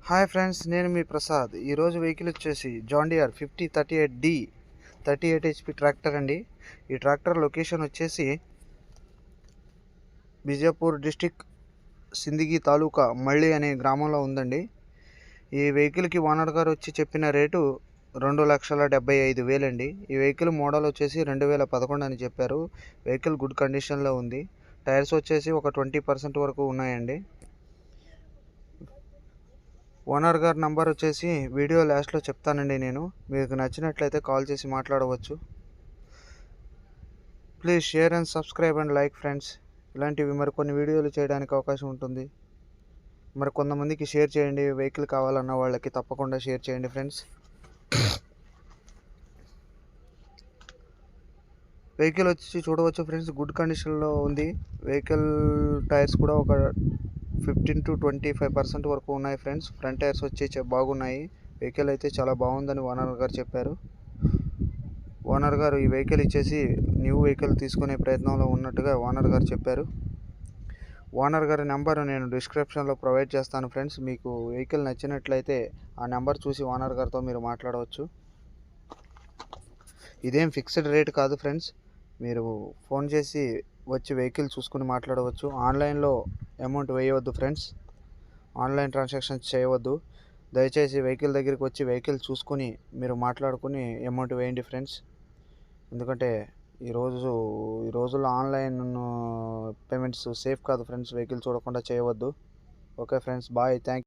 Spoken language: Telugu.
హాయ్ ఫ్రెండ్స్, నేను మీ ప్రసాద్. ఈరోజు వెహికల్ వచ్చేసి John dear 5038D 38 HP tractor అండి. ఈ ట్రాక్టర్ లొకేషన్ వచ్చేసి బిజాపూర్ డిస్టిక్, సిందిగి తాలూకా మళ్ళీ అనే గ్రామంలో ఉందండి. ఈ వెహికల్కి ఓనర్ గారు వచ్చి చెప్పిన రేటు 2,75,000 అండి. ఈ వెహికల్ మోడల్ వచ్చేసి 2011 అని చెప్పారు. వెహికల్ గుడ్ కండిషన్లో ఉంది. టైర్స్ వచ్చేసి ఒక 20% వరకు ఉన్నాయండి. ఓనర్ గారి నంబర్ వచ్చేసి వీడియో లాస్ట్లో చెప్తానండి. నేను మీకు నచ్చినట్లయితే కాల్ చేసి మాట్లాడవచ్చు. Please share and subscribe and like friends. ఇలాంటివి మరికొన్ని వీడియోలు చేయడానికి అవకాశం ఉంటుంది. మరి కొంతమందికి షేర్ చేయండి. వెహికల్ కావాలన్న వాళ్ళకి తప్పకుండా షేర్ చేయండి ఫ్రెండ్స్. వెహికల్ వచ్చి చూడవచ్చు ఫ్రెండ్స్, గుడ్ కండిషన్లో ఉంది. వెహికల్ టైర్స్ కూడా ఒక 15 to 25% వరకు ఉన్నాయి ఫ్రెండ్స్. ఫ్రంట్ టైర్స్ వచ్చి బాగున్నాయి. వెహికల్ అయితే చాలా బాగుందని ఓనర్ గారు చెప్పారు. ఓనర్ గారు ఈ వెహికల్ ఇచ్చేసి న్యూ వెహికల్ తీసుకునే ప్రయత్నంలో ఉన్నట్టుగా ఓనర్ గారు చెప్పారు. ఓనర్ గారి నెంబర్ నేను డిస్క్రిప్షన్లో ప్రొవైడ్ చేస్తాను ఫ్రెండ్స్. మీకు వెహికల్ నచ్చినట్లయితే ఆ నెంబర్ చూసి ఓనర్ గారితో మీరు మాట్లాడవచ్చు. ఇదేం ఫిక్స్డ్ రేట్ కాదు ఫ్రెండ్స్. మీరు ఫోన్ చేసి వచ్చి వెహికల్ చూసుకుని మాట్లాడవచ్చు. ఆన్లైన్లో అమౌంట్ వేయవద్దు ఫ్రెండ్స్. ఆన్లైన్ ట్రాన్సాక్షన్స్ చేయవద్దు. దయచేసి వెహికల్ దగ్గరికి వచ్చి వెహికల్ చూసుకొని మీరు మాట్లాడుకుని అమౌంట్ వేయండి ఫ్రెండ్స్. ఎందుకంటే ఈ రోజుల్లో ఆన్లైన్ పేమెంట్స్ సేఫ్ కాదు ఫ్రెండ్స్. వెహికల్ చూడకుండా చేయవద్దు. Okay friends, bye, thank you.